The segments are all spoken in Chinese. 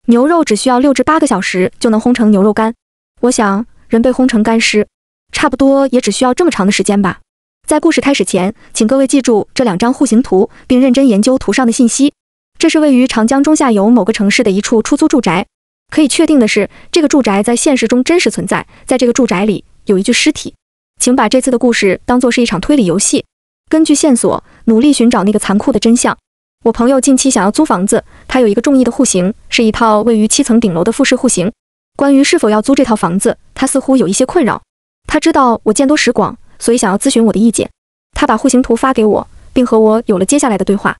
牛肉只需要6至8个小时就能烘成牛肉干。我想，人被烘成干尸，差不多也只需要这么长的时间吧。在故事开始前，请各位记住这2张户型图，并认真研究图上的信息。这是位于长江中下游某个城市的一处出租住宅。可以确定的是，这个住宅在现实中真实存在，在这个住宅里有一具尸体。请把这次的故事当作是一场推理游戏，根据线索努力寻找那个残酷的真相。我朋友近期想要租房子，他有一个中意的户型，是一套位于7层顶楼的复式户型。关于是否要租这套房子，他似乎有一些困扰。他知道我见多识广，所以想要咨询我的意见。他把户型图发给我，并和我有了接下来的对话。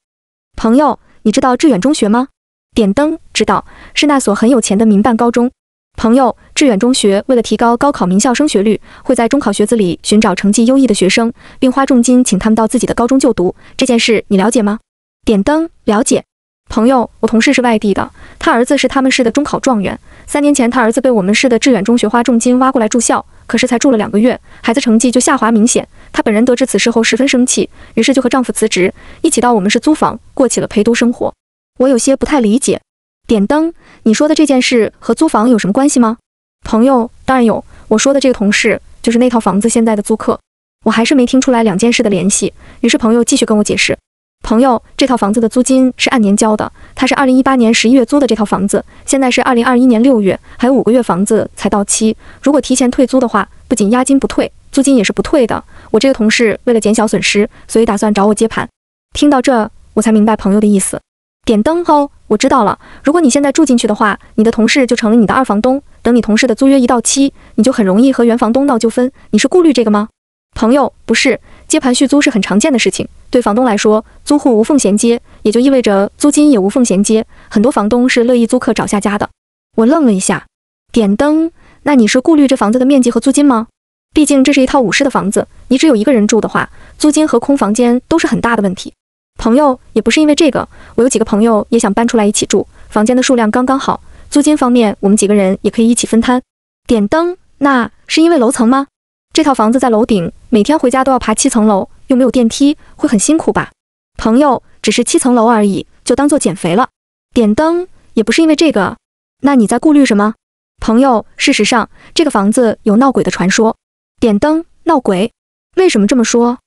朋友，你知道致远中学吗？点灯，知道，是那所很有钱的民办高中。朋友，致远中学为了提高高考名校升学率，会在中考学子里寻找成绩优异的学生，并花重金请他们到自己的高中就读。这件事你了解吗？点灯，了解。朋友，我同事是外地的，他儿子是他们市的中考状元。3年前，他儿子被我们市的致远中学花重金挖过来住校，可是才住了2个月，孩子成绩就下滑明显。她本人得知此事后十分生气，于是就和丈夫辞职，一起到我们市租房，过起了陪读生活。我有些不太理解。点灯，你说的这件事和租房有什么关系吗？朋友，当然有，我说的这个同事就是那套房子现在的租客。我还是没听出来2件事的联系，于是朋友继续跟我解释。朋友，这套房子的租金是按年交的，他是2018年11月租的这套房子，现在是2021年6月，还有5个月房子才到期。如果提前退租的话，不仅押金不退，租金也是不退的。我这个同事为了减小损失，所以打算找我接盘。听到这，我才明白朋友的意思。点灯后，我知道了。如果你现在住进去的话，你的同事就成了你的2房东。等你同事的租约一到期，你就很容易和原房东闹纠纷。你是顾虑这个吗？朋友，不是，接盘续租是很常见的事情。对房东来说，租户无缝衔接，也就意味着租金也无缝衔接。很多房东是乐意租客找下家的。我愣了一下。点灯，那你是顾虑这房子的面积和租金吗？毕竟这是一套5室的房子，你只有1个人住的话，租金和空房间都是很大的问题。朋友，也不是因为这个，我有几个朋友也想搬出来一起住，房间的数量刚刚好，租金方面我们几个人也可以一起分摊。点灯，那是因为楼层吗？这套房子在楼顶，每天回家都要爬7层楼，又没有电梯，会很辛苦吧？朋友，只是7层楼而已，就当做减肥了。点灯，也不是因为这个，那你在顾虑什么？朋友，事实上，这个房子有闹鬼的传说。点灯，闹鬼？为什么这么说？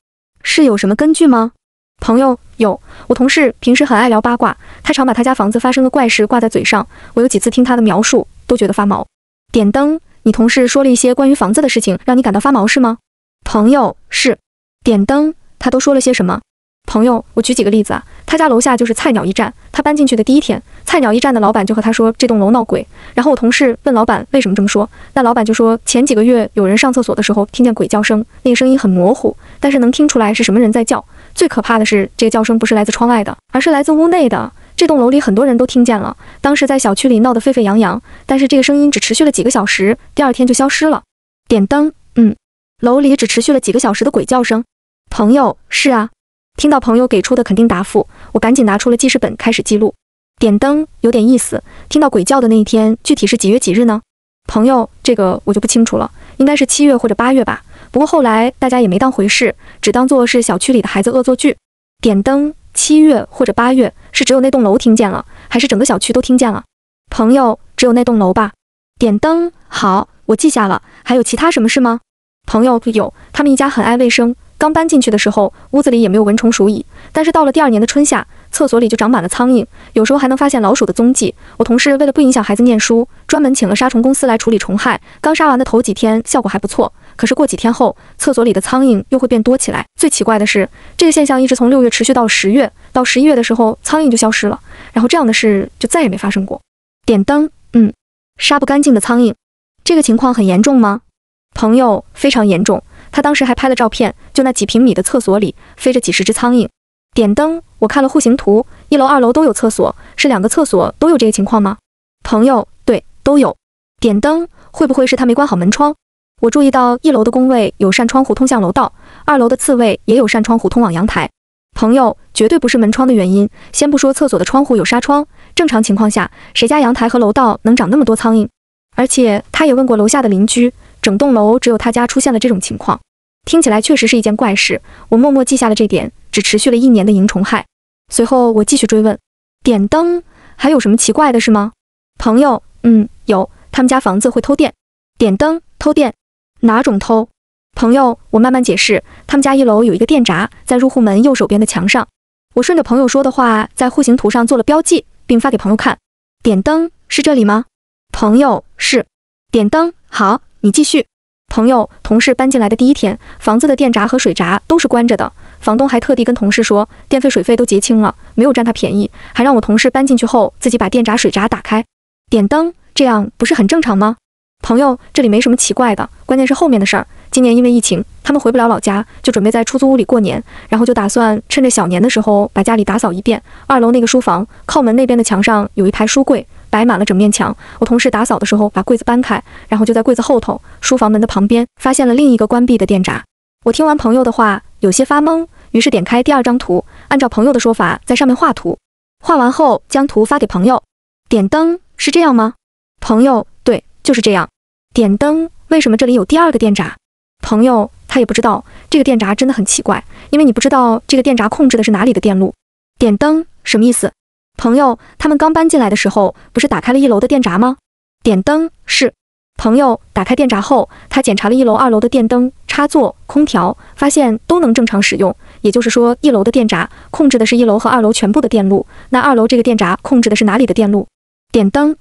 是有什么根据吗？朋友，有，我同事平时很爱聊八卦，他常把他家房子发生的怪事挂在嘴上，我有几次听他的描述，都觉得发毛。点灯，你同事说了一些关于房子的事情，让你感到发毛是吗？朋友，是。点灯，他都说了些什么？朋友，我举几个例子啊，他家楼下就是菜鸟驿站，他搬进去的第1天，菜鸟驿站的老板就和他说这栋楼闹鬼，然后我同事问老板为什么这么说，那老板就说前几个月有人上厕所的时候听见鬼叫声，那个声音很模糊，但是能听出来是什么人在叫，最可怕的是这个叫声不是来自窗外的，而是来自屋内的，这栋楼里很多人都听见了，当时在小区里闹得沸沸扬扬，但是这个声音只持续了几个小时，第2天就消失了。点灯，楼里只持续了几个小时的鬼叫声。朋友，是啊。听到朋友给出的肯定答复，我赶紧拿出了记事本开始记录。点灯，有点意思，听到鬼叫的那一天具体是几月几日呢？朋友，这个我就不清楚了，应该是7月或者8月吧，不过后来大家也没当回事，只当作是小区里的孩子恶作剧。点灯，7月或者8月，是只有那栋楼听见了，还是整个小区都听见了？朋友，只有那栋楼吧。点灯，好，我记下了，还有其他什么事吗？朋友，有，他们一家很爱卫生，刚搬进去的时候，屋子里也没有蚊虫鼠蚁，但是到了第2年的春夏，厕所里就长满了苍蝇，有时候还能发现老鼠的踪迹。我同事为了不影响孩子念书，专门请了杀虫公司来处理虫害，刚杀完的头几天效果还不错，可是过几天后，厕所里的苍蝇又会变多起来。最奇怪的是，这个现象一直从6月持续到10月，到11月的时候，苍蝇就消失了，然后这样的事就再也没发生过。点灯，杀不干净的苍蝇，这个情况很严重吗？朋友，非常严重，他当时还拍了照片，就那几平米的厕所里飞着几十只苍蝇。点灯，我看了户型图，1楼2楼都有厕所，是2个厕所都有这个情况吗？朋友，对，都有。点灯，会不会是他没关好门窗？我注意到1楼的工位有扇窗户通向楼道，2楼的次位也有扇窗户通往阳台。朋友，绝对不是门窗的原因，先不说厕所的窗户有纱窗，正常情况下，谁家阳台和楼道能长那么多苍蝇？而且他也问过楼下的邻居，整栋楼只有他家出现了这种情况，听起来确实是一件怪事。我默默记下了这点，只持续了1年的蝇虫害。随后我继续追问，点灯，还有什么奇怪的事吗？朋友，有，他们家房子会偷电。点灯，偷电，哪种偷？朋友，我慢慢解释，他们家1楼有一个电闸，在入户门右手边的墙上。我顺着朋友说的话，在户型图上做了标记，并发给朋友看。点灯，是这里吗？朋友，是。点灯，好，你继续。朋友，同事搬进来的第1天，房子的电闸和水闸都是关着的。房东还特地跟同事说，电费水费都结清了，没有占他便宜，还让我同事搬进去后自己把电闸水闸打开。点灯，这样不是很正常吗？朋友，这里没什么奇怪的，关键是后面的事儿。今年因为疫情，他们回不了老家，就准备在出租屋里过年，然后就打算趁着小年的时候把家里打扫一遍。2楼那个书房靠门那边的墙上有一排书柜，摆满了整面墙。我同事打扫的时候把柜子搬开，然后就在柜子后头书房门的旁边发现了另一个关闭的电闸。我听完朋友的话，有些发懵，于是点开第2张图，按照朋友的说法在上面画图。画完后将图发给朋友。点灯，是这样吗？朋友，对，就是这样。点灯，为什么这里有第2个电闸？朋友，他也不知道，这个电闸真的很奇怪，因为你不知道这个电闸控制的是哪里的电路。点灯，什么意思？朋友，他们刚搬进来的时候，不是打开了1楼的电闸吗？点灯，是。朋友，打开电闸后，他检查了1楼、2楼的电灯、插座、空调，发现都能正常使用，也就是说1楼的电闸控制的是1楼和2楼全部的电路，那2楼这个电闸控制的是哪里的电路？点灯，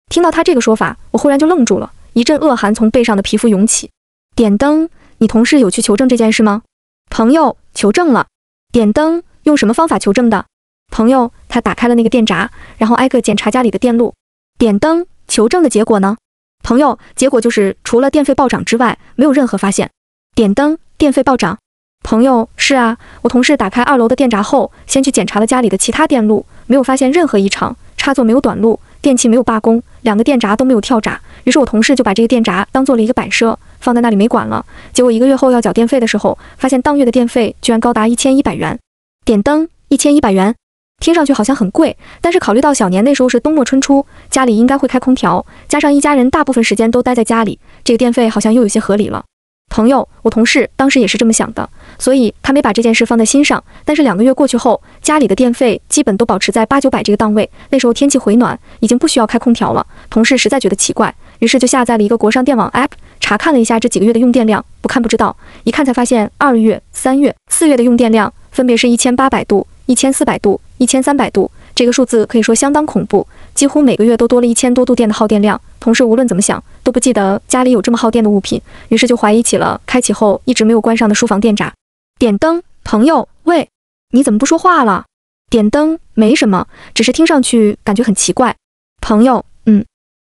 听到他这个说法，我忽然就愣住了，一阵恶寒从背上的皮肤涌起。点灯，你同事有去求证这件事吗？朋友，求证了。点灯，用什么方法求证的？朋友，他打开了那个电闸，然后挨个检查家里的电路。点灯，求证的结果呢？朋友，结果就是除了电费暴涨之外，没有任何发现。点灯，电费暴涨。朋友，是啊，我同事打开2楼的电闸后，先去检查了家里的其他电路，没有发现任何异常，插座没有短路，电器没有罢工，2个电闸都没有跳闸。于是我同事就把这个电闸当做了一个摆设，放在那里没管了。结果1个月后要缴电费的时候，发现当月的电费居然高达1100元。点灯，1100元，听上去好像很贵，但是考虑到小年那时候是冬末春初，家里应该会开空调，加上一家人大部分时间都待在家里，这个电费好像又有些合理了。朋友，我同事当时也是这么想的，所以他没把这件事放在心上。但是2个月过去后，家里的电费基本都保持在800-900这个档位。那时候天气回暖，已经不需要开空调了。同事实在觉得奇怪，于是就下载了一个国商电网 App， 查看了一下这几个月的用电量。不看不知道，一看才发现2月、3月、4月的用电量分别是1800度、1400度、1300度。这个数字可以说相当恐怖，几乎每个月都多了1000多度电的耗电量。同事无论怎么想都不记得家里有这么耗电的物品，于是就怀疑起了开启后一直没有关上的书房电闸。点灯，朋友，喂，你怎么不说话了？点灯，没什么，只是听上去感觉很奇怪。朋友，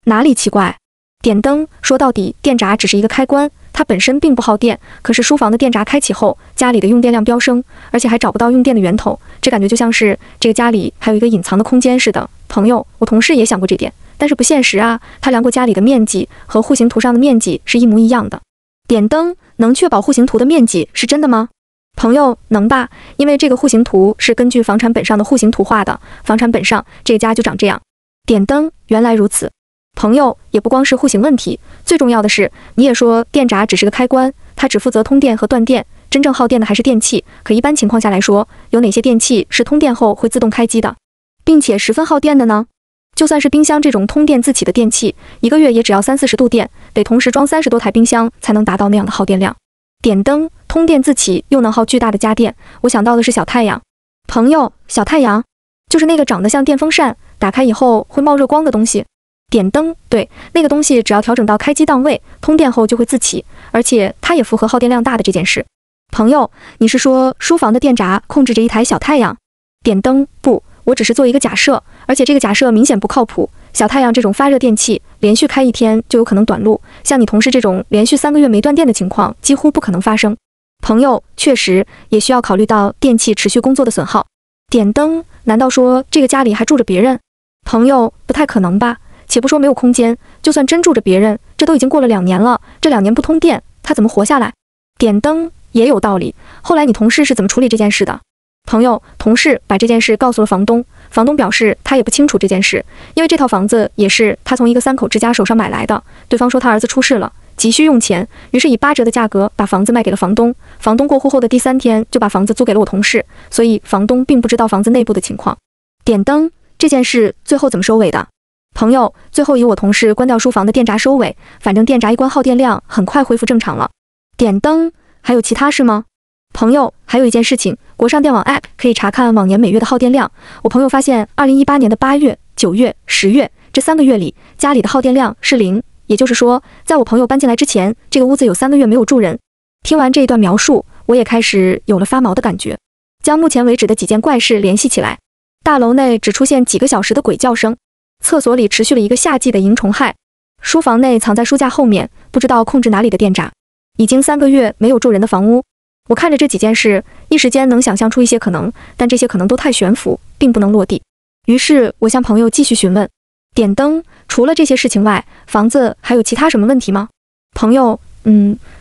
哪里奇怪？点灯，说到底电闸只是一个开关，它本身并不耗电，可是书房的电闸开启后，家里的用电量飙升，而且还找不到用电的源头，这感觉就像是这个家里还有一个隐藏的空间似的。朋友，我同事也想过这点，但是不现实啊，他量过家里的面积和户型图上的面积是一模一样的。点灯，能确保户型图的面积是真的吗？朋友，能吧，因为这个户型图是根据房产本上的户型图画的，房产本上这个家就长这样。点灯，原来如此。朋友，也不光是户型问题，最重要的是，你也说电闸只是个开关，它只负责通电和断电，真正耗电的还是电器。可一般情况下来说，有哪些电器是通电后会自动开机的，并且十分耗电的呢？就算是冰箱这种通电自启的电器，1个月也只要30-40度电，得同时装30多台冰箱才能达到那样的耗电量。点灯，通电自启又能耗巨大的家电，我想到的是小太阳。朋友，小太阳就是那个长得像电风扇，打开以后会冒热光的东西。点灯，对，那个东西只要调整到开机档位，通电后就会自启，而且它也符合耗电量大的这件事。朋友，你是说书房的电闸控制着一台小太阳？点灯，不，我只是做一个假设，而且这个假设明显不靠谱。小太阳这种发热电器，连续开1天就有可能短路，像你同事这种连续3个月没断电的情况，几乎不可能发生。朋友，确实也需要考虑到电器持续工作的损耗。点灯，难道说这个家里还住着别人？朋友，不太可能吧？且不说没有空间，就算真住着别人，这都已经过了2年了，这2年不通电，他怎么活下来？点灯，也有道理。后来你同事是怎么处理这件事的？朋友，同事把这件事告诉了房东，房东表示他也不清楚这件事，因为这套房子也是他从一个3口之家手上买来的。对方说他儿子出事了，急需用钱，于是以8折的价格把房子卖给了房东。房东过户后的第3天就把房子租给了我同事，所以房东并不知道房子内部的情况。点灯，这件事最后怎么收尾的？朋友，最后以我同事关掉书房的电闸收尾，反正电闸一关耗电量很快恢复正常了。点灯，还有其他事吗？朋友，还有一件事情，国上电网 App 可以查看往年每月的耗电量。我朋友发现2018年的8月、9月、10月这3个月里，家里的耗电量是0，也就是说，在我朋友搬进来之前，这个屋子有3个月没有住人。听完这一段描述，我也开始有了发毛的感觉，将目前为止的几件怪事联系起来。大楼内只出现几个小时的鬼叫声，厕所里持续了一个夏季的蝇虫害，书房内藏在书架后面不知道控制哪里的电闸，已经3个月没有住人的房屋。我看着这几件事，一时间能想象出一些可能，但这些可能都太悬浮，并不能落地。于是我向朋友继续询问，点灯，除了这些事情外，房子还有其他什么问题吗？朋友，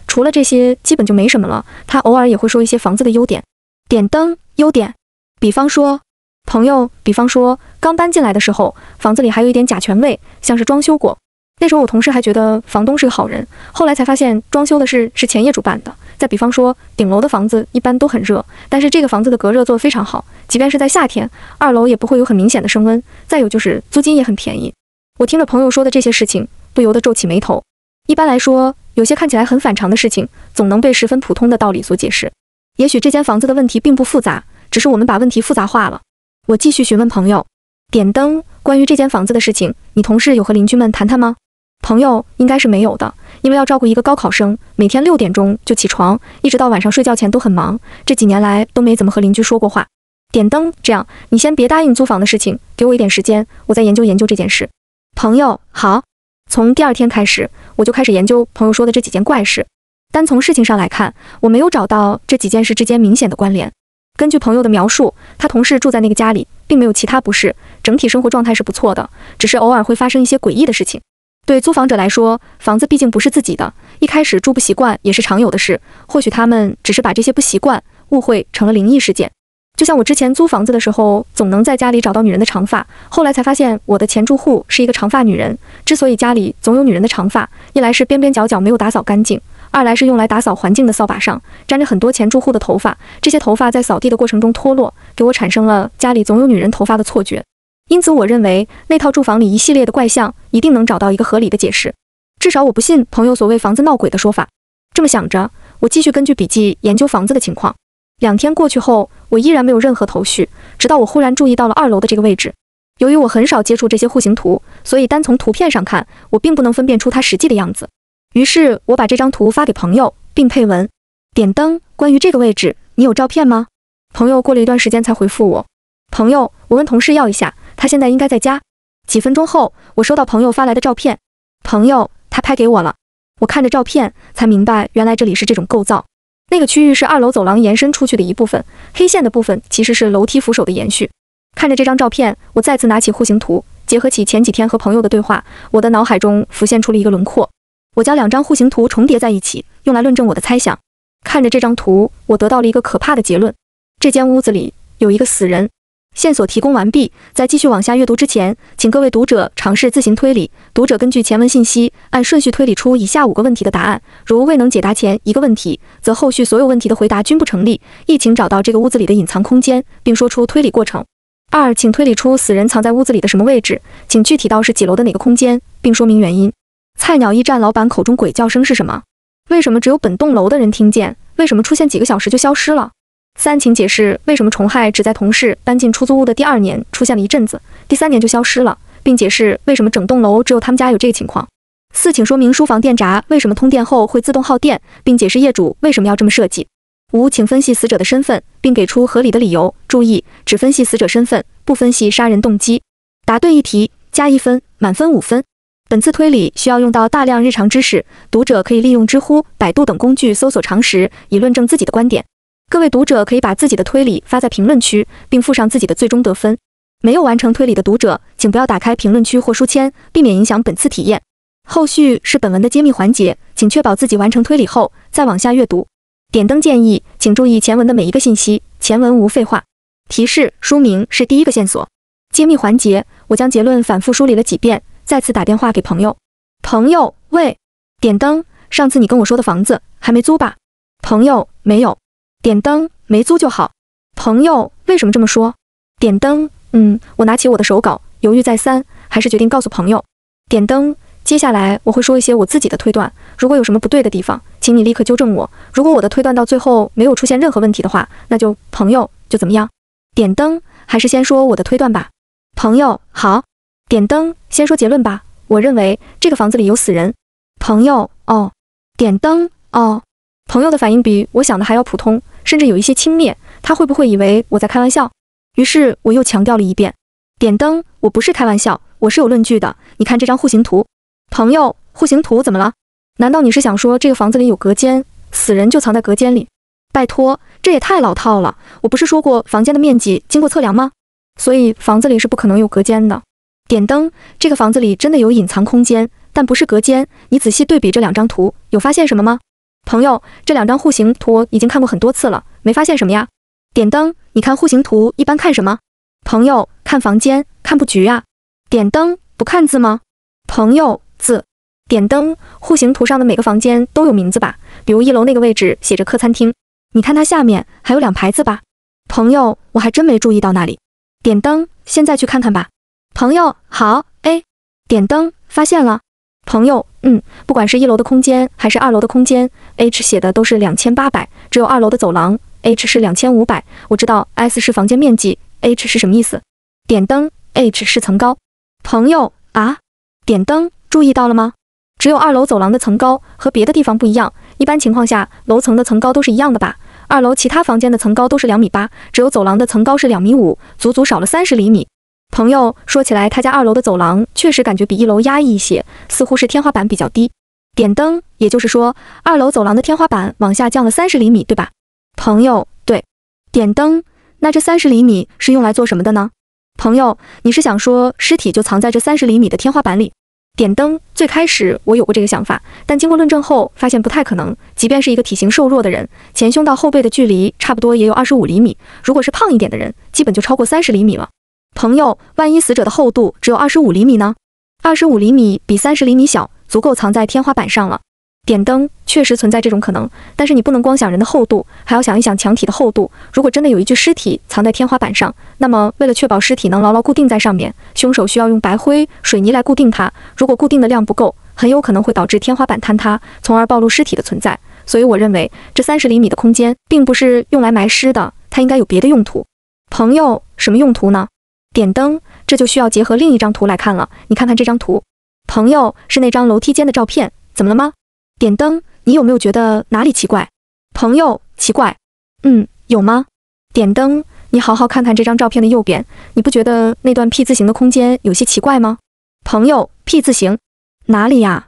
除了这些基本就没什么了，他偶尔也会说一些房子的优点。点灯，优点，比方说，朋友，比方说刚搬进来的时候，房子里还有一点甲醛味，像是装修过。那时候我同事还觉得房东是个好人，后来才发现装修的是前业主办的。再比方说，顶楼的房子一般都很热，但是这个房子的隔热做得非常好，即便是在夏天，2楼也不会有很明显的升温。再有就是租金也很便宜。我听了朋友说的这些事情，不由得皱起眉头。一般来说，有些看起来很反常的事情，总能被十分普通的道理所解释。也许这间房子的问题并不复杂，只是我们把问题复杂化了。我继续询问朋友，点灯，关于这间房子的事情，你同事有和邻居们谈谈吗？朋友，应该是没有的，因为要照顾一个高考生，每天6点钟就起床，一直到晚上睡觉前都很忙，这几年来都没怎么和邻居说过话。点灯，这样，你先别答应租房的事情，给我一点时间，我再研究研究这件事。朋友，好。从第2天开始，我就开始研究朋友说的这几件怪事。单从事情上来看，我没有找到这几件事之间明显的关联。根据朋友的描述，他同事住在那个家里，并没有其他不适，整体生活状态是不错的，只是偶尔会发生一些诡异的事情。对租房者来说，房子毕竟不是自己的，一开始住不习惯也是常有的事，或许他们只是把这些不习惯、误会成了灵异事件。就像我之前租房子的时候，总能在家里找到女人的长发，后来才发现我的前住户是一个长发女人。之所以家里总有女人的长发，一来是边边角角没有打扫干净，二来是用来打扫环境的扫把上沾着很多前住户的头发，这些头发在扫地的过程中脱落，给我产生了家里总有女人头发的错觉。因此我认为那套住房里一系列的怪象一定能找到一个合理的解释，至少我不信朋友所谓房子闹鬼的说法。这么想着，我继续根据笔记研究房子的情况。2天过去后，我依然没有任何头绪，直到我忽然注意到了2楼的这个位置。由于我很少接触这些户型图，所以单从图片上看，我并不能分辨出它实际的样子。于是我把这张图发给朋友，并配文：点灯，关于这个位置，你有照片吗？朋友过了一段时间才回复我。朋友，我问同事要一下，他现在应该在家。几分钟后，我收到朋友发来的照片。朋友，他拍给我了。我看着照片，才明白原来这里是这种构造。那个区域是2楼走廊延伸出去的一部分，黑线的部分其实是楼梯扶手的延续。看着这张照片，我再次拿起户型图，结合起前几天和朋友的对话，我的脑海中浮现出了一个轮廓。我将2张户型图重叠在一起，用来论证我的猜想。看着这张图，我得到了一个可怕的结论：这间屋子里有一个死人。线索提供完毕，在继续往下阅读之前，请各位读者尝试自行推理。读者根据前文信息，按顺序推理出以下5个问题的答案。如未能解答前1个问题，则后续所有问题的回答均不成立。亦请找到这个屋子里的隐藏空间，并说出推理过程。2，请推理出死人藏在屋子里的什么位置，请具体到是几楼的哪个空间，并说明原因。菜鸟驿站老板口中鬼叫声是什么？为什么只有本栋楼的人听见？为什么出现几个小时就消失了？3，请解释为什么虫害只在同事搬进出租屋的第2年出现了一阵子，第3年就消失了，并解释为什么整栋楼只有他们家有这个情况。4，请说明书房电闸为什么通电后会自动耗电，并解释业主为什么要这么设计。5，请分析死者的身份，并给出合理的理由。注意，只分析死者身份，不分析杀人动机。答对一题加1分，满分5分。本次推理需要用到大量日常知识，读者可以利用知乎、百度等工具搜索常识，以论证自己的观点。各位读者可以把自己的推理发在评论区，并附上自己的最终得分。没有完成推理的读者，请不要打开评论区或书签，避免影响本次体验。后续是本文的揭秘环节，请确保自己完成推理后再往下阅读。点灯建议，请注意前文的每一个信息，前文无废话。提示：书名是第1个线索。揭秘环节，我将结论反复梳理了几遍，再次打电话给朋友。朋友，喂，点灯，上次你跟我说的房子还没租吧？朋友，没有。点灯，没租就好。朋友，为什么这么说？点灯，我拿起我的手稿，犹豫再三，还是决定告诉朋友。点灯。接下来我会说一些我自己的推断，如果有什么不对的地方，请你立刻纠正我。如果我的推断到最后没有出现任何问题的话，那就朋友就怎么样？点灯。还是先说我的推断吧。朋友，好。点灯。先说结论吧。我认为这个房子里有死人。朋友，哦。点灯。哦。朋友的反应比我想的还要普通，甚至有一些轻蔑。他会不会以为我在开玩笑？于是我又强调了一遍。点灯。我不是开玩笑，我是有论据的。你看这张户型图。朋友，户型图怎么了？难道你是想说这个房子里有隔间，死人就藏在隔间里？拜托，这也太老套了。我不是说过房间的面积经过测量吗？所以房子里是不可能有隔间的。点灯。这个房子里真的有隐藏空间，但不是隔间。你仔细对比这2张图，有发现什么吗？朋友，这2张户型图已经看过很多次了，没发现什么呀？点灯。你看户型图一般看什么？朋友，看房间，看布局啊。点灯。不看字吗？朋友，字。点灯。户型图上的每个房间都有名字吧？比如1楼那个位置写着客餐厅，你看它下面还有2排字吧？朋友，我还真没注意到那里。点灯。现在去看看吧。朋友，好。A。点灯。发现了。朋友，不管是1楼的空间还是2楼的空间 ，H 写的都是2800，只有2楼的走廊 H 是2500。我知道 S 是房间面积 ，H 是什么意思？点灯。H 是层高。朋友啊。点灯。注意到了吗？只有2楼走廊的层高和别的地方不一样。一般情况下，楼层的层高都是一样的吧？2楼其他房间的层高都是2.8米，只有走廊的层高是2.5米，足足少了30厘米。朋友，说起来他家2楼的走廊确实感觉比1楼压抑一些，似乎是天花板比较低。点灯。也就是说，2楼走廊的天花板往下降了30厘米，对吧？朋友，对。点灯。那这30厘米是用来做什么的呢？朋友，你是想说尸体就藏在这30厘米的天花板里？点灯。最开始我有过这个想法，但经过论证后发现不太可能。即便是一个体型瘦弱的人，前胸到后背的距离差不多也有25厘米，如果是胖一点的人，基本就超过30厘米了。朋友，万一死者的厚度只有25厘米呢？25厘米比30厘米小，足够藏在天花板上了。点灯。确实存在这种可能，但是你不能光想人的厚度，还要想一想墙体的厚度。如果真的有一具尸体藏在天花板上，那么为了确保尸体能牢牢固定在上面，凶手需要用白灰、水泥来固定它。如果固定的量不够，很有可能会导致天花板坍塌，从而暴露尸体的存在。所以我认为这30厘米的空间并不是用来埋尸的，它应该有别的用途。朋友，什么用途呢？点灯。这就需要结合另一张图来看了，你看看这张图。朋友，是那张楼梯间的照片，怎么了吗？点灯。你有没有觉得哪里奇怪？朋友，奇怪。有吗？点灯。你好好看看这张照片的右边，你不觉得那段 P 字形的空间有些奇怪吗？朋友， P 字形？哪里呀？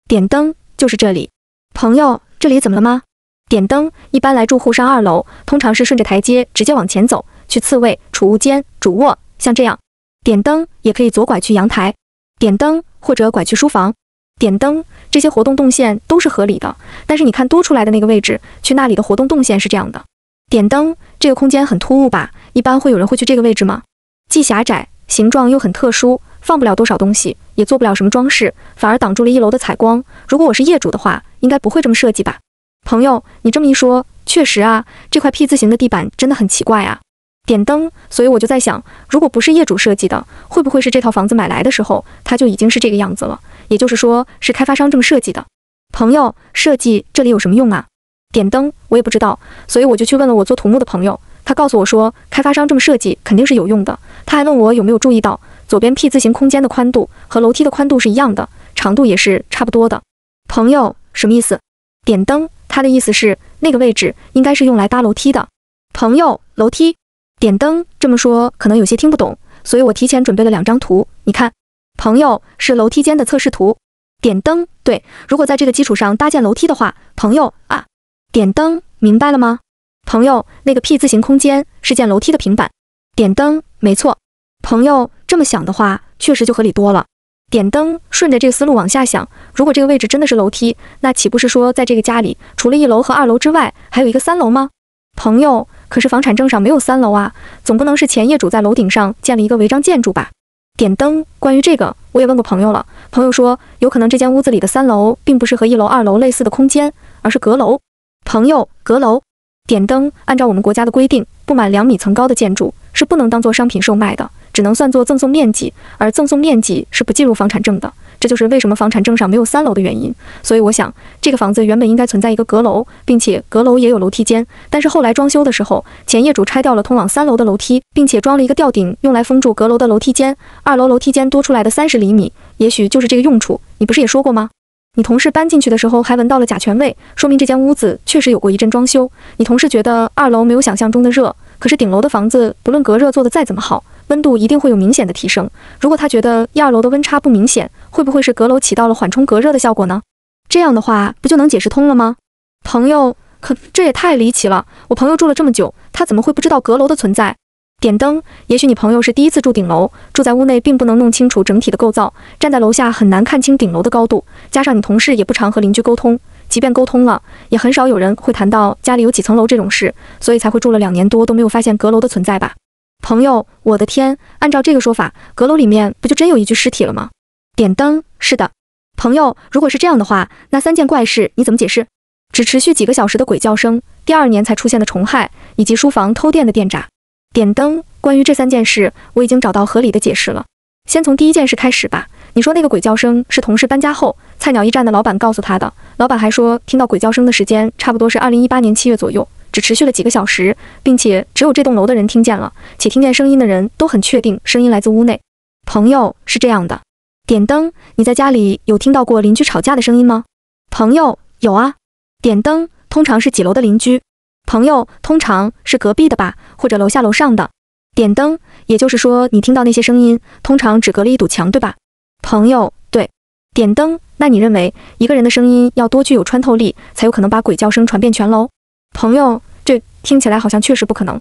点灯。就是这里。朋友，这里怎么了吗？点灯。一般来住户上2楼，通常是顺着台阶直接往前走，去次卫、储物间、主卧，像这样。点灯。也可以左拐去阳台。点灯。或者拐去书房。点灯。这些活动动线都是合理的，但是你看多出来的那个位置，去那里的活动动线是这样的。点灯。这个空间很突兀吧？一般会有人会去这个位置吗？既狭窄，形状又很特殊，放不了多少东西，也做不了什么装饰，反而挡住了1楼的采光。如果我是业主的话，应该不会这么设计吧？朋友，你这么一说，确实啊，这块 P 字形的地板真的很奇怪啊。点灯。所以我就在想，如果不是业主设计的，会不会是这套房子买来的时候，它就已经是这个样子了？也就是说，是开发商这么设计的。朋友，设计这里有什么用啊？点灯。我也不知道，所以我就去问了我做土木的朋友，他告诉我说，开发商这么设计肯定是有用的。他还问我有没有注意到，左边 P 字形空间的宽度和楼梯的宽度是一样的，长度也是差不多的。朋友，什么意思？点灯。他的意思是，那个位置应该是用来搭楼梯的。朋友，楼梯？点灯。这么说可能有些听不懂，所以我提前准备了2张图，你看。朋友，是楼梯间的测试图。点灯。对，如果在这个基础上搭建楼梯的话，朋友啊。点灯。明白了吗？朋友，那个 P 字形空间是建楼梯的平板。点灯。没错。朋友，这么想的话，确实就合理多了。点灯。顺着这个思路往下想，如果这个位置真的是楼梯，那岂不是说在这个家里，除了1楼和2楼之外，还有一个3楼吗？朋友，可是房产证上没有3楼啊，总不能是前业主在楼顶上建了一个违章建筑吧？点灯。关于这个，我也问过朋友了，朋友说，有可能这间屋子里的3楼并不是和1楼、2楼类似的空间，而是阁楼。朋友，阁楼？点灯，按照我们国家的规定，不满2米层高的建筑是不能当做商品售卖的，只能算作赠送面积，而赠送面积是不计入房产证的。这就是为什么房产证上没有3楼的原因。所以我想，这个房子原本应该存在一个阁楼，并且阁楼也有楼梯间，但是后来装修的时候，前业主拆掉了通往3楼的楼梯，并且装了一个吊顶，用来封住阁楼的楼梯间。2楼楼梯间多出来的30厘米，也许就是这个用处。你不是也说过吗？你同事搬进去的时候还闻到了甲醛味，说明这间屋子确实有过一阵装修。你同事觉得2楼没有想象中的热，可是顶楼的房子不论隔热做得再怎么好，温度一定会有明显的提升。如果他觉得1、2楼的温差不明显，会不会是阁楼起到了缓冲隔热的效果呢？这样的话不就能解释通了吗？朋友，可这也太离奇了，我朋友住了这么久，他怎么会不知道阁楼的存在？点灯，也许你朋友是第一次住顶楼，住在屋内并不能弄清楚整体的构造，站在楼下很难看清顶楼的高度，加上你同事也不常和邻居沟通，即便沟通了，也很少有人会谈到家里有几层楼这种事，所以才会住了2年多都没有发现阁楼的存在吧。朋友，我的天，按照这个说法，阁楼里面不就真有一具尸体了吗？点灯，是的。朋友，如果是这样的话，那3件怪事你怎么解释？只持续几个小时的鬼叫声，第2年才出现的虫害，以及书房偷电的电闸。点灯，关于这3件事，我已经找到合理的解释了。先从第1件事开始吧。你说那个鬼叫声是同事搬家后，菜鸟驿站的老板告诉他的。老板还说，听到鬼叫声的时间差不多是2018年7月左右，只持续了几个小时，并且只有这栋楼的人听见了，且听见声音的人都很确定声音来自屋内。朋友，是这样的。点灯，你在家里有听到过邻居吵架的声音吗？朋友，有啊。点灯，通常是几楼的邻居？朋友，通常是隔壁的吧，或者楼下楼上的。点灯，也就是说你听到那些声音，通常只隔了一堵墙，对吧？朋友，对。点灯，那你认为一个人的声音要多具有穿透力，才有可能把鬼叫声传遍全楼？朋友，这听起来好像确实不可能。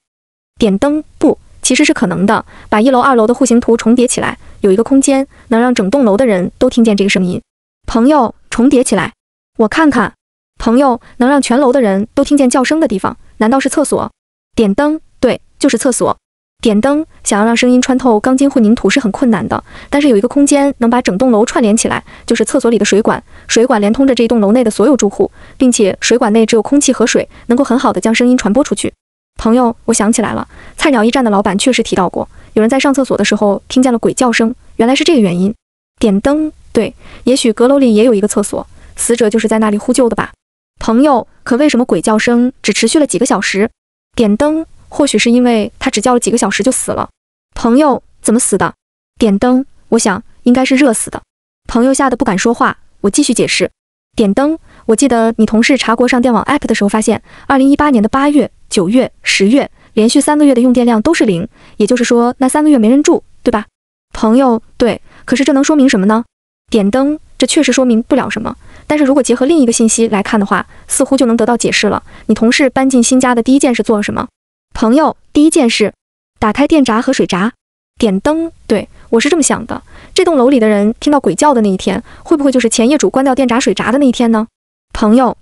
点灯，不，其实是可能的。把1楼、2楼的户型图重叠起来，有一个空间能让整栋楼的人都听见这个声音。朋友，重叠起来，我看看。朋友，能让全楼的人都听见叫声的地方，难道是厕所？点灯，对，就是厕所。点灯，想要让声音穿透钢筋混凝土是很困难的，但是有一个空间能把整栋楼串联起来，就是厕所里的水管。水管连通着这一栋楼内的所有住户，并且水管内只有空气和水，能够很好的将声音传播出去。朋友，我想起来了，菜鸟驿站的老板确实提到过，有人在上厕所的时候听见了鬼叫声，原来是这个原因。点灯，对，也许阁楼里也有一个厕所，死者就是在那里呼救的吧。朋友，可为什么鬼叫声只持续了几个小时？点灯，或许是因为他只叫了几个小时就死了。朋友，怎么死的？点灯，我想应该是热死的。朋友吓得不敢说话，我继续解释。点灯，我记得你同事查国上电网 app 的时候发现，2018年的8月、9月、10月连续3个月的用电量都是0，也就是说那3个月没人住，对吧？朋友，对，可是这能说明什么呢？点灯，这确实说明不了什么，但是如果结合另一个信息来看的话，似乎就能得到解释了。你同事搬进新家的第1件事做了什么？朋友，第1件事，打开电闸和水闸。点灯，对，我是这么想的。这栋楼里的人听到鬼叫的那一天，会不会就是前业主关掉电闸水闸的那一天呢？朋友，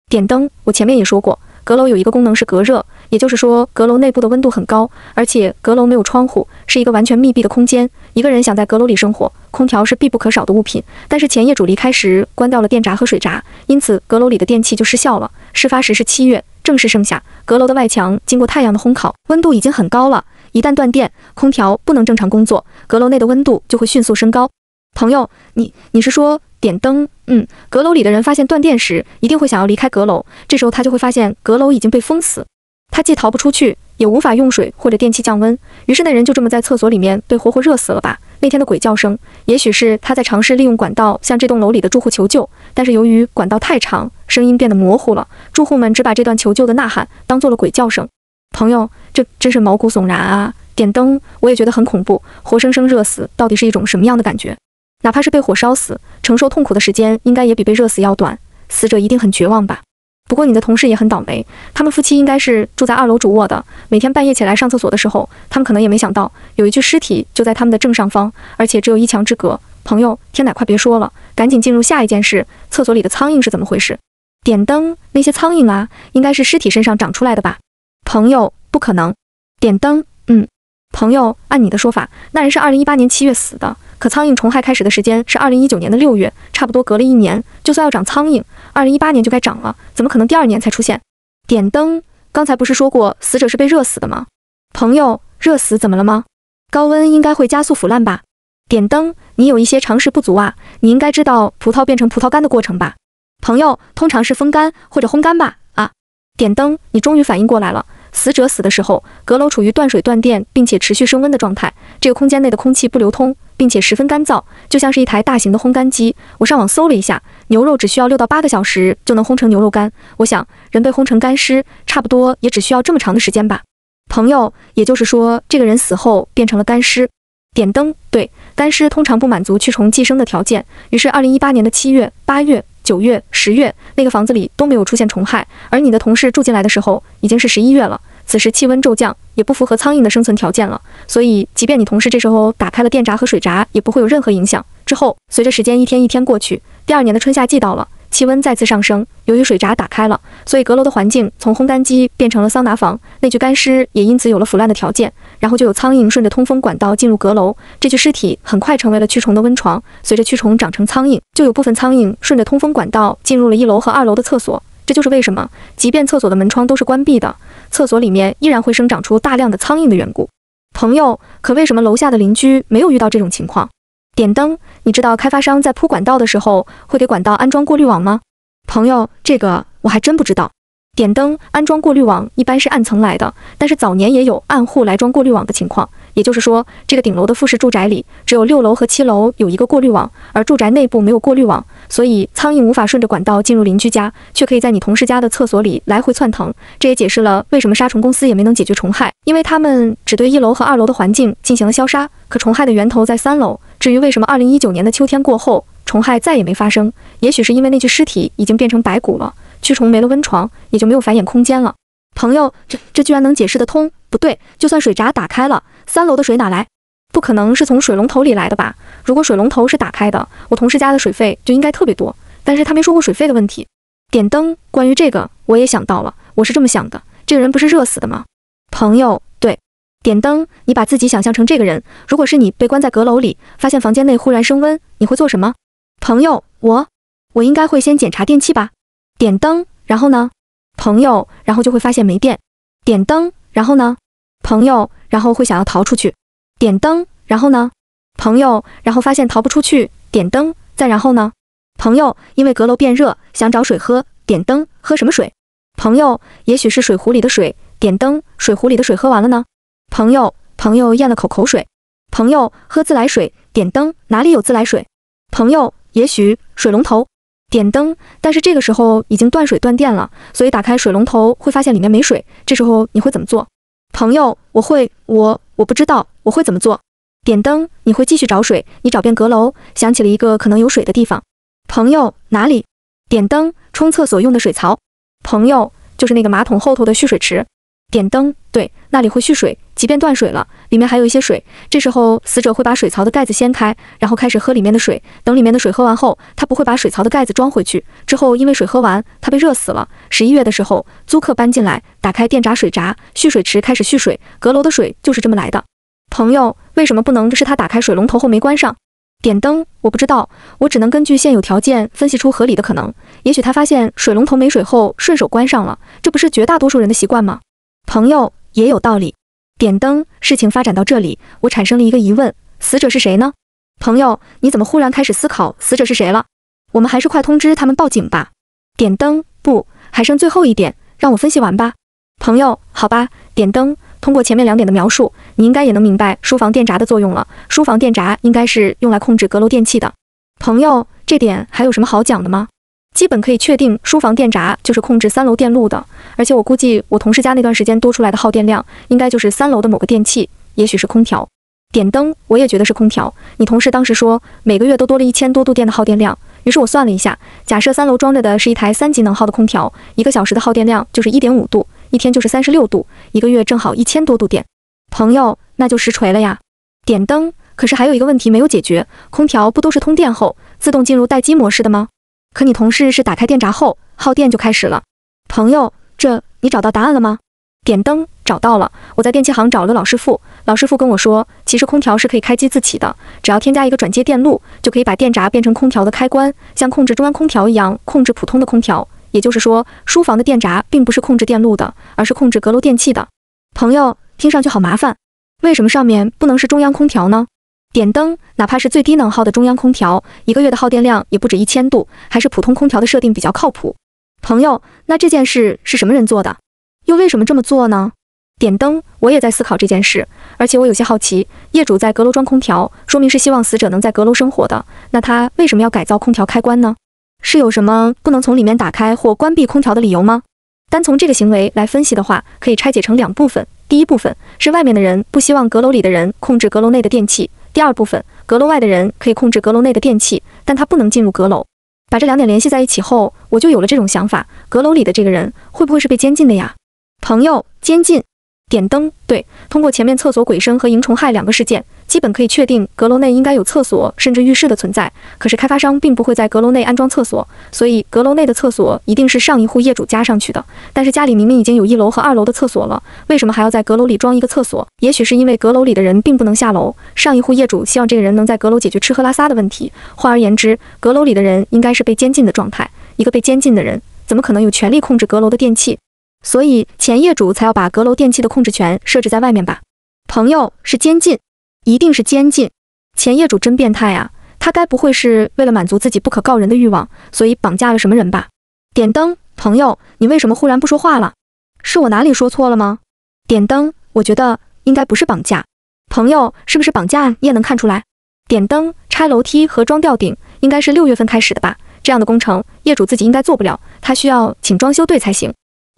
点灯，我前面也说过，阁楼有一个功能是隔热，也就是说阁楼内部的温度很高，而且阁楼没有窗户，是一个完全密闭的空间。一个人想在阁楼里生活，空调是必不可少的物品，但是前业主离开时关掉了电闸和水闸，因此阁楼里的电器就失效了。事发时是7月，正是盛夏，阁楼的外墙经过太阳的烘烤，温度已经很高了，一旦断电，空调不能正常工作，阁楼内的温度就会迅速升高。朋友，你是说点灯？阁楼里的人发现断电时，一定会想要离开阁楼，这时候他就会发现阁楼已经被封死，他既逃不出去，也无法用水或者电器降温，于是那人就这么在厕所里面被活活热死了吧。那天的鬼叫声，也许是他在尝试利用管道向这栋楼里的住户求救，但是由于管道太长，声音变得模糊了，住户们只把这段求救的呐喊当做了鬼叫声。朋友，这真是毛骨悚然啊！点灯，我也觉得很恐怖，活生生热死到底是一种什么样的感觉？哪怕是被火烧死，承受痛苦的时间应该也比被热死要短，死者一定很绝望吧。不过你的同事也很倒霉，他们夫妻应该是住在2楼主卧的，每天半夜起来上厕所的时候，他们可能也没想到有一具尸体就在他们的正上方，而且只有1墙之隔。朋友，天哪，快别说了，赶紧进入下一件事，厕所里的苍蝇是怎么回事？点灯，那些苍蝇啊，应该是尸体身上长出来的吧？朋友，不可能。点灯，朋友，按你的说法，那人是2018年7月死的，可苍蝇虫害开始的时间是2019年的6月，差不多隔了1年，就算要长苍蝇，2018年就该长了，怎么可能第2年才出现？点灯，刚才不是说过死者是被热死的吗？朋友，热死怎么了吗？高温应该会加速腐烂吧？点灯，你有一些常识不足啊，你应该知道葡萄变成葡萄干的过程吧？朋友，通常是风干或者烘干吧？啊，点灯，你终于反应过来了。死者死的时候，阁楼处于断水断电并且持续升温的状态，这个空间内的空气不流通，并且十分干燥，就像是一台大型的烘干机。我上网搜了一下，牛肉只需要6到8个小时就能烘成牛肉干。我想，人被烘成干尸，差不多也只需要这么长的时间吧。朋友，也就是说，这个人死后变成了干尸。点灯，对，干尸通常不满足蛆虫寄生的条件，于是2018年的7月、8月、9月、10月，那个房子里都没有出现虫害，而你的同事住进来的时候已经是11月了，此时气温骤降，也不符合苍蝇的生存条件了，所以即便你同事这时候打开了电闸和水闸，也不会有任何影响。之后，随着时间一天一天过去，第2年的春夏季到了，气温再次上升，由于水闸打开了，所以阁楼的环境从烘干机变成了桑拿房，那具干尸也因此有了腐烂的条件，然后就有苍蝇顺着通风管道进入阁楼，这具尸体很快成为了蛆虫的温床，随着蛆虫长成苍蝇，就有部分苍蝇顺着通风管道进入了1楼和2楼的厕所。这就是为什么即便厕所的门窗都是关闭的，厕所里面依然会生长出大量的苍蝇的缘故。朋友，可为什么楼下的邻居没有遇到这种情况？点灯，你知道开发商在铺管道的时候会给管道安装过滤网吗？朋友，这个我还真不知道。点灯，安装过滤网一般是暗层来的，但是早年也有暗户来装过滤网的情况，也就是说，这个顶楼的复式住宅里只有6楼和7楼有一个过滤网，而住宅内部没有过滤网，所以苍蝇无法顺着管道进入邻居家，却可以在你同事家的厕所里来回窜腾。这也解释了为什么杀虫公司也没能解决虫害，因为他们只对1楼和2楼的环境进行了消杀，可虫害的源头在3楼。至于为什么2019年的秋天过后，虫害再也没发生，也许是因为那具尸体已经变成白骨了，蛆虫没了温床，也就没有繁衍空间了。朋友，这居然能解释得通？不对，就算水闸打开了，3楼的水哪来？不可能是从水龙头里来的吧？如果水龙头是打开的，我同事家的水费就应该特别多，但是他没说过水费的问题。点灯，关于这个我也想到了，我是这么想的，这个人不是热死的吗？朋友，对。点灯，你把自己想象成这个人，如果是你被关在阁楼里，发现房间内忽然升温，你会做什么？朋友，我应该会先检查电器吧。点灯，然后呢？朋友，然后就会发现没电。点灯，然后呢？朋友，然后会想要逃出去。点灯，然后呢？朋友，然后发现逃不出去。点灯，再然后呢？朋友，因为阁楼变热，想找水喝。点灯，喝什么水？朋友，也许是水壶里的水。点灯，水壶里的水喝完了呢？朋友咽了口水。朋友，喝自来水。点灯，哪里有自来水？朋友，也许水龙头。点灯，但是这个时候已经断水断电了，所以打开水龙头会发现里面没水，这时候你会怎么做？朋友，我不知道我会怎么做。点灯，你会继续找水，你找遍阁楼，想起了一个可能有水的地方。朋友，哪里？点灯，冲厕所用的水槽。朋友，就是那个马桶后头的蓄水池。点灯，对，那里会蓄水，即便断水了，里面还有一些水。这时候死者会把水槽的盖子掀开，然后开始喝里面的水。等里面的水喝完后，他不会把水槽的盖子装回去。之后因为水喝完，他被热死了。11月的时候，租客搬进来，打开电闸水闸，蓄水池开始蓄水。阁楼的水就是这么来的。朋友，为什么不能是他打开水龙头后没关上？点灯，我不知道，我只能根据现有条件分析出合理的可能。也许他发现水龙头没水后顺手关上了，这不是绝大多数人的习惯吗？朋友，也有道理。点灯，事情发展到这里，我产生了一个疑问，死者是谁呢？朋友，你怎么忽然开始思考死者是谁了？我们还是快通知他们报警吧。点灯，不，还剩最后一点，让我分析完吧。朋友，好吧。点灯，通过前面2点的描述，你应该也能明白书房电闸的作用了。书房电闸应该是用来控制阁楼电器的。朋友，这点还有什么好讲的吗？基本可以确定，书房电闸就是控制3楼电路的，而且我估计我同事家那段时间多出来的耗电量，应该就是3楼的某个电器，也许是空调。点灯，我也觉得是空调。你同事当时说每个月都多了1000多度电的耗电量，于是我算了一下，假设3楼装着的是一台3级能耗的空调，1个小时的耗电量就是 1.5 度，一天就是36度，一个月正好1000多度电。朋友，那就实锤了呀。点灯，可是还有一个问题没有解决，空调不都是通电后自动进入待机模式的吗？可你同事是打开电闸后，耗电就开始了。朋友，你找到答案了吗？点灯，找到了。我在电器行找了个老师傅，老师傅跟我说，其实空调是可以开机自启的，只要添加一个转接电路，就可以把电闸变成空调的开关，像控制中央空调一样控制普通的空调。也就是说，书房的电闸并不是控制电路的，而是控制阁楼电器的。朋友，听上去好麻烦，为什么上面不能是中央空调呢？点灯，哪怕是最低能耗的中央空调，1个月的耗电量也不止1000度，还是普通空调的设定比较靠谱。朋友，那这件事是什么人做的？又为什么这么做呢？点灯，我也在思考这件事，而且我有些好奇，业主在阁楼装空调，说明是希望死者能在阁楼生活的，那他为什么要改造空调开关呢？是有什么不能从里面打开或关闭空调的理由吗？单从这个行为来分析的话，可以拆解成2部分。第一部分是外面的人不希望阁楼里的人控制阁楼内的电器，第二部分，阁楼外的人可以控制阁楼内的电器，但他不能进入阁楼。把这2点联系在一起后，我就有了这种想法，阁楼里的这个人会不会是被监禁的呀？朋友，监禁。点灯，对，通过前面厕所鬼声和萤虫害2个事件，基本可以确定阁楼内应该有厕所甚至浴室的存在。可是开发商并不会在阁楼内安装厕所，所以阁楼内的厕所一定是上一户业主加上去的。但是家里明明已经有1楼和2楼的厕所了，为什么还要在阁楼里装一个厕所？也许是因为阁楼里的人并不能下楼，上一户业主希望这个人能在阁楼解决吃喝拉撒的问题。换而言之，阁楼里的人应该是被监禁的状态。一个被监禁的人，怎么可能有权利控制阁楼的电器？所以前业主才要把阁楼电器的控制权设置在外面吧？朋友，是监禁，一定是监禁。前业主真变态啊，他该不会是为了满足自己不可告人的欲望，所以绑架了什么人吧？点灯，朋友，你为什么忽然不说话了？是我哪里说错了吗？点灯，我觉得应该不是绑架。朋友，是不是绑架你也能看出来？点灯，拆楼梯和装吊顶应该是6月份开始的吧？这样的工程业主自己应该做不了，他需要请装修队才行。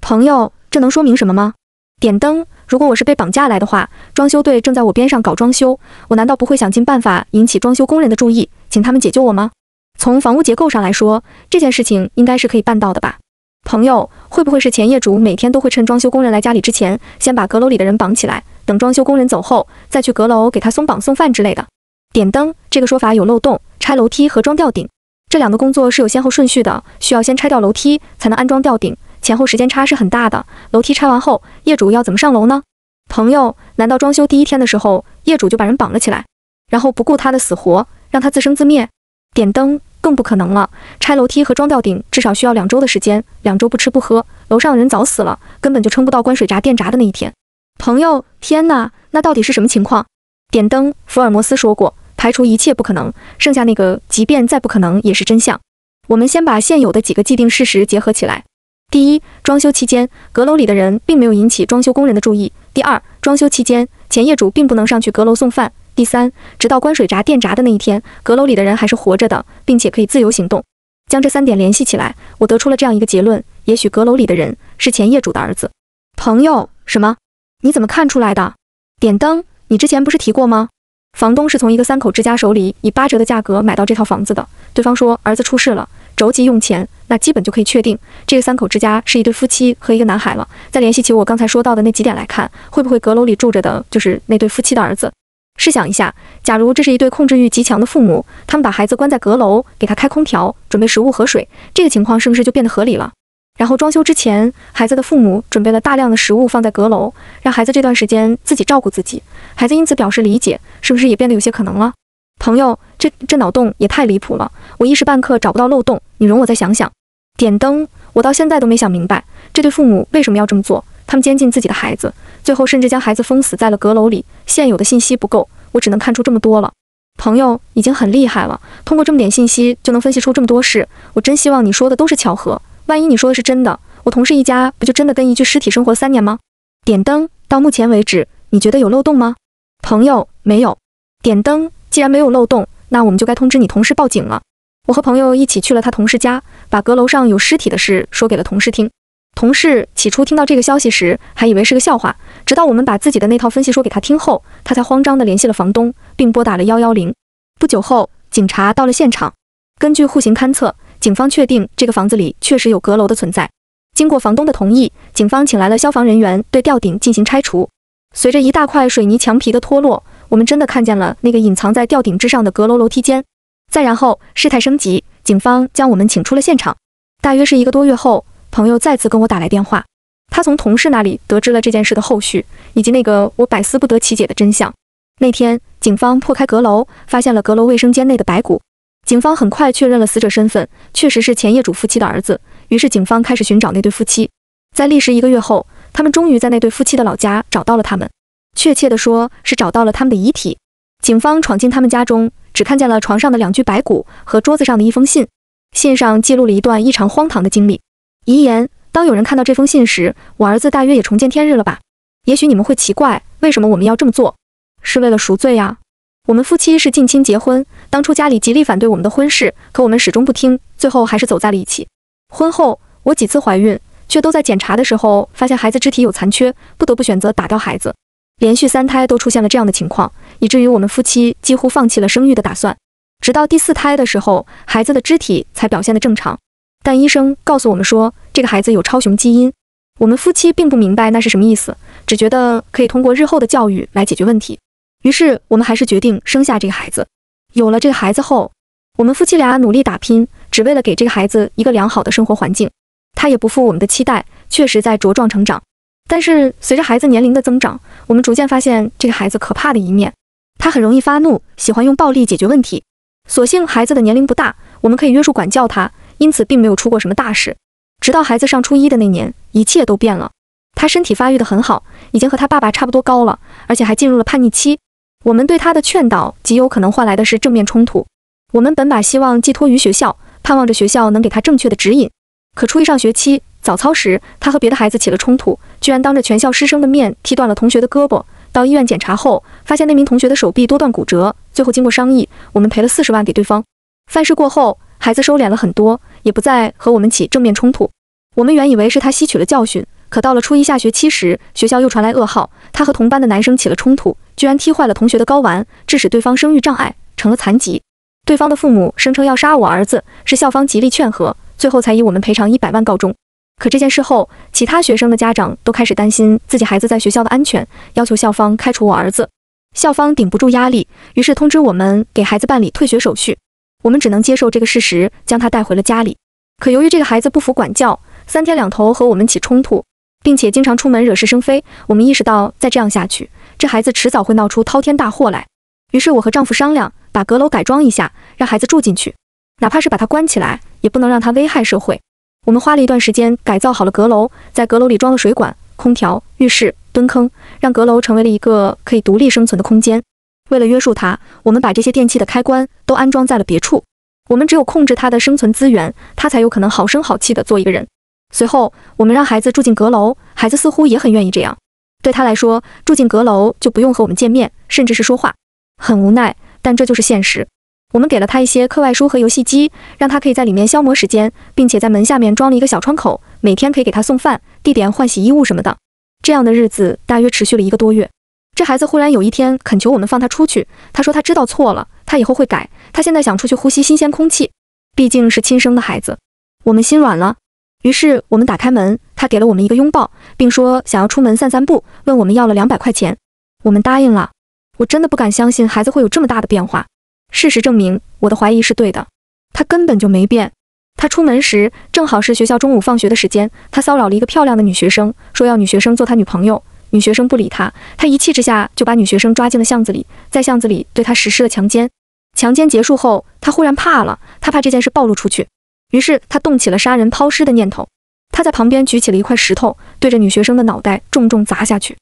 朋友，这能说明什么吗？点灯，如果我是被绑架来的话，装修队正在我边上搞装修，我难道不会想尽办法引起装修工人的注意，请他们解救我吗？从房屋结构上来说，这件事情应该是可以办到的吧？朋友，会不会是前业主每天都会趁装修工人来家里之前，先把阁楼里的人绑起来，等装修工人走后，再去阁楼给他松绑送饭之类的？点灯，这个说法有漏洞，拆楼梯和装吊顶这2个工作是有先后顺序的，需要先拆掉楼梯才能安装吊顶，前后时间差是很大的。楼梯拆完后，业主要怎么上楼呢？朋友，难道装修第1天的时候，业主就把人绑了起来，然后不顾他的死活，让他自生自灭？点灯，更不可能了，拆楼梯和装吊顶至少需要2周的时间，2周不吃不喝，楼上的人早死了，根本就撑不到关水闸电闸的那一天。朋友，天哪，那到底是什么情况？点灯，福尔摩斯说过，排除一切不可能，剩下那个即便再不可能也是真相。我们先把现有的几个既定事实结合起来。第一，装修期间，阁楼里的人并没有引起装修工人的注意。第二，装修期间，前业主并不能上去阁楼送饭。第三，直到关水闸电闸的那一天，阁楼里的人还是活着的，并且可以自由行动。将这3点联系起来，我得出了这样一个结论，也许阁楼里的人是前业主的儿子。朋友，什么？你怎么看出来的？点灯，你之前不是提过吗？房东是从一个3口之家手里以8折的价格买到这套房子的，对方说儿子出事了，着急用钱，那基本就可以确定这个3口之家是一对夫妻和一个男孩了。再联系起我刚才说到的那几点来看，会不会阁楼里住着的就是那对夫妻的儿子？试想一下，假如这是一对控制欲极强的父母，他们把孩子关在阁楼，给他开空调，准备食物和水，这个情况是不是就变得合理了？然后装修之前，孩子的父母准备了大量的食物放在阁楼，让孩子这段时间自己照顾自己，孩子因此表示理解，是不是也变得有些可能了？朋友，这脑洞也太离谱了，我一时半刻找不到漏洞，你容我再想想。点灯，我到现在都没想明白，这对父母为什么要这么做？他们监禁自己的孩子，最后甚至将孩子封死在了阁楼里，现有的信息不够，我只能看出这么多了。朋友，已经很厉害了，通过这么点信息就能分析出这么多事，我真希望你说的都是巧合，万一你说的是真的，我同事一家不就真的跟一具尸体生活3年吗？点灯，到目前为止，你觉得有漏洞吗？朋友，没有。点灯，既然没有漏洞，那我们就该通知你同事报警了。我和朋友一起去了他同事家，把阁楼上有尸体的事说给了同事听。同事起初听到这个消息时，还以为是个笑话，直到我们把自己的那套分析说给他听后，他才慌张地联系了房东，并拨打了110。不久后，警察到了现场。根据户型勘测，警方确定这个房子里确实有阁楼的存在。经过房东的同意，警方请来了消防人员对吊顶进行拆除。随着一大块水泥墙皮的脱落，我们真的看见了那个隐藏在吊顶之上的阁楼楼梯间。再然后，事态升级，警方将我们请出了现场。大约是1个多月后，朋友再次跟我打来电话，他从同事那里得知了这件事的后续，以及那个我百思不得其解的真相。那天，警方破开阁楼，发现了阁楼卫生间内的白骨。警方很快确认了死者身份，确实是前业主夫妻的儿子，于是警方开始寻找那对夫妻。在历时1个月后，他们终于在那对夫妻的老家找到了他们，确切地说是找到了他们的遗体。警方闯进他们家中，只看见了床上的2具白骨和桌子上的一封信，信上记录了一段异常荒唐的经历。遗言：当有人看到这封信时，我儿子大约也重见天日了吧？也许你们会奇怪，为什么我们要这么做？是为了赎罪啊。我们夫妻是近亲结婚，当初家里极力反对我们的婚事，可我们始终不听，最后还是走在了一起。婚后，我几次怀孕，却都在检查的时候发现孩子肢体有残缺，不得不选择打掉孩子。连续3胎都出现了这样的情况，以至于我们夫妻几乎放弃了生育的打算。直到第4胎的时候，孩子的肢体才表现得正常，但医生告诉我们说，这个孩子有超雄基因。我们夫妻并不明白那是什么意思，只觉得可以通过日后的教育来解决问题。于是我们还是决定生下这个孩子。有了这个孩子后，我们夫妻俩努力打拼，只为了给这个孩子一个良好的生活环境。他也不负我们的期待，确实在茁壮成长。但是随着孩子年龄的增长，我们逐渐发现这个孩子可怕的一面。他很容易发怒，喜欢用暴力解决问题。所幸孩子的年龄不大，我们可以约束管教他，因此并没有出过什么大事。直到孩子上初1的那年，一切都变了。他身体发育得很好，已经和他爸爸差不多高了，而且还进入了叛逆期。我们对他的劝导极有可能换来的是正面冲突。我们本把希望寄托于学校，盼望着学校能给他正确的指引。可初1上学期早操时，他和别的孩子起了冲突，居然当着全校师生的面踢断了同学的胳膊。到医院检查后，发现那名同学的手臂多段骨折。最后经过商议，我们赔了40万给对方。犯事过后，孩子收敛了很多，也不再和我们起正面冲突。我们原以为是他吸取了教训，可到了初1下学期时，学校又传来噩耗，他和同班的男生起了冲突，居然踢坏了同学的睾丸，致使对方生育障碍，成了残疾。对方的父母声称要杀我儿子，是校方极力劝和，最后才以我们赔偿100万告终。可这件事后，其他学生的家长都开始担心自己孩子在学校的安全，要求校方开除我儿子。校方顶不住压力，于是通知我们给孩子办理退学手续。我们只能接受这个事实，将他带回了家里。可由于这个孩子不服管教，3天2头和我们起冲突，并且经常出门惹是生非，我们意识到再这样下去，这孩子迟早会闹出滔天大祸来。于是我和丈夫商量，把阁楼改装一下，让孩子住进去，哪怕是把他关起来，也不能让他危害社会。我们花了一段时间改造好了阁楼，在阁楼里装了水管、空调、浴室、蹲坑，让阁楼成为了一个可以独立生存的空间。为了约束它，我们把这些电器的开关都安装在了别处。我们只有控制它的生存资源，它才有可能好声好气地做一个人。随后，我们让孩子住进阁楼，孩子似乎也很愿意这样。对他来说，住进阁楼就不用和我们见面，甚至是说话。很无奈，但这就是现实。我们给了他一些课外书和游戏机，让他可以在里面消磨时间，并且在门下面装了一个小窗口，每天可以给他送饭、递点换洗衣物什么的。这样的日子大约持续了1个多月。这孩子忽然有一天恳求我们放他出去，他说他知道错了，他以后会改，他现在想出去呼吸新鲜空气。毕竟是亲生的孩子，我们心软了。于是我们打开门，他给了我们一个拥抱，并说想要出门散散步，问我们要了200块钱。我们答应了。我真的不敢相信孩子会有这么大的变化。事实证明，我的怀疑是对的，他根本就没变。他出门时正好是学校中午放学的时间，他骚扰了一个漂亮的女学生，说要女学生做他女朋友。女学生不理他，他一气之下就把女学生抓进了巷子里，在巷子里对她实施了强奸。强奸结束后，他忽然怕了，他怕这件事暴露出去，于是他动起了杀人抛尸的念头。他在旁边举起了一块石头，对着女学生的脑袋重重砸下去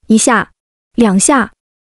，1下、2下、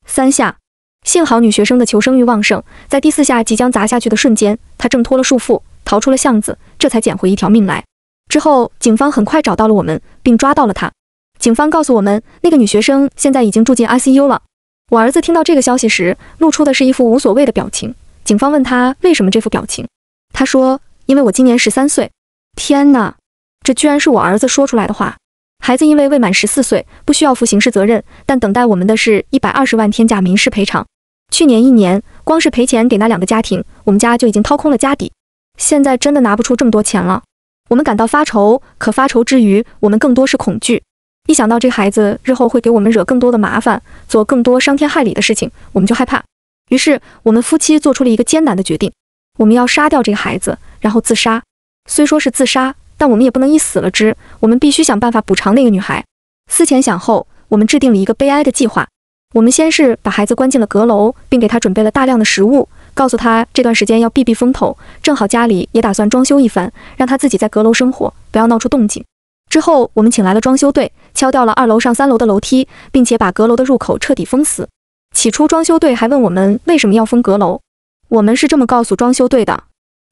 3下。幸好女学生的求生欲旺盛，在第4下即将砸下去的瞬间，她挣脱了束缚，逃出了巷子，这才捡回一条命来。之后，警方很快找到了我们，并抓到了她。警方告诉我们，那个女学生现在已经住进 ICU 了。我儿子听到这个消息时，露出的是一副无所谓的表情。警方问他为什么这副表情，他说：“因为我今年13岁。”天哪，这居然是我儿子说出来的话。孩子因为未满14岁，不需要负刑事责任，但等待我们的是120万天价民事赔偿。去年1年，光是赔钱给那2个家庭，我们家就已经掏空了家底。现在真的拿不出这么多钱了。我们感到发愁，可发愁之余，我们更多是恐惧。一想到这孩子日后会给我们惹更多的麻烦，做更多伤天害理的事情，我们就害怕。于是，我们夫妻做出了一个艰难的决定：我们要杀掉这个孩子，然后自杀。虽说是自杀，但我们也不能一死了之，我们必须想办法补偿那个女孩。思前想后，我们制定了一个悲哀的计划。我们先是把孩子关进了阁楼，并给他准备了大量的食物，告诉他这段时间要避避风头，正好家里也打算装修一番，让他自己在阁楼生活，不要闹出动静。之后我们请来了装修队，敲掉了2楼上3楼的楼梯，并且把阁楼的入口彻底封死。起初装修队还问我们为什么要封阁楼，我们是这么告诉装修队的：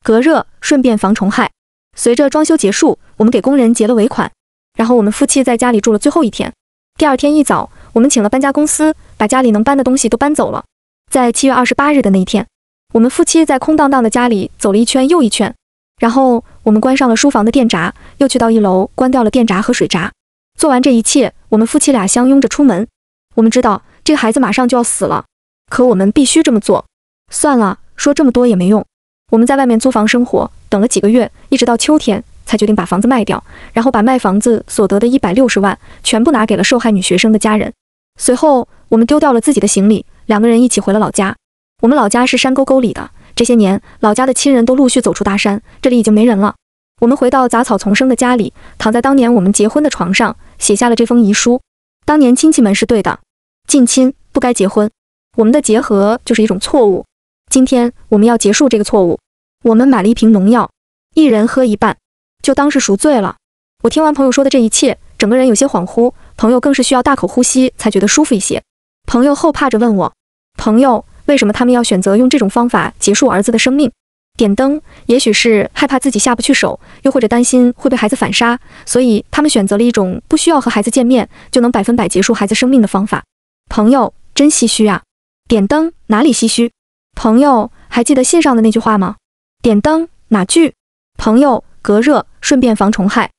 隔热，顺便防虫害。随着装修结束，我们给工人结了尾款，然后我们夫妻在家里住了最后一天。第二天一早，我们请了搬家公司，把家里能搬的东西都搬走了。在7月28日的那一天，我们夫妻在空荡荡的家里走了一圈又一圈，然后我们关上了书房的电闸，又去到1楼关掉了电闸和水闸。做完这一切，我们夫妻俩相拥着出门。我们知道这个孩子马上就要死了，可我们必须这么做。算了，说这么多也没用。我们在外面租房生活，等了几个月，一直到秋天才决定把房子卖掉，然后把卖房子所得的160万全部拿给了受害女学生的家人。随后我们丢掉了自己的行李，2个人一起回了老家。我们老家是山沟沟里的，这些年老家的亲人都陆续走出大山，这里已经没人了。我们回到杂草丛生的家里，躺在当年我们结婚的床上，写下了这封遗书。当年亲戚们是对的，近亲不该结婚，我们的结合就是一种错误。今天我们要结束这个错误。我们买了1瓶农药，一人喝一半，就当是赎罪了。我听完朋友说的这一切，整个人有些恍惚，朋友更是需要大口呼吸才觉得舒服一些。朋友后怕着问我，朋友，为什么他们要选择用这种方法结束儿子的生命？点灯，也许是害怕自己下不去手，又或者担心会被孩子反杀，所以他们选择了一种不需要和孩子见面就能100%结束孩子生命的方法。朋友，真唏嘘啊。点灯，哪里唏嘘？朋友，还记得信上的那句话吗？点灯，哪句？朋友，隔热，顺便防虫害。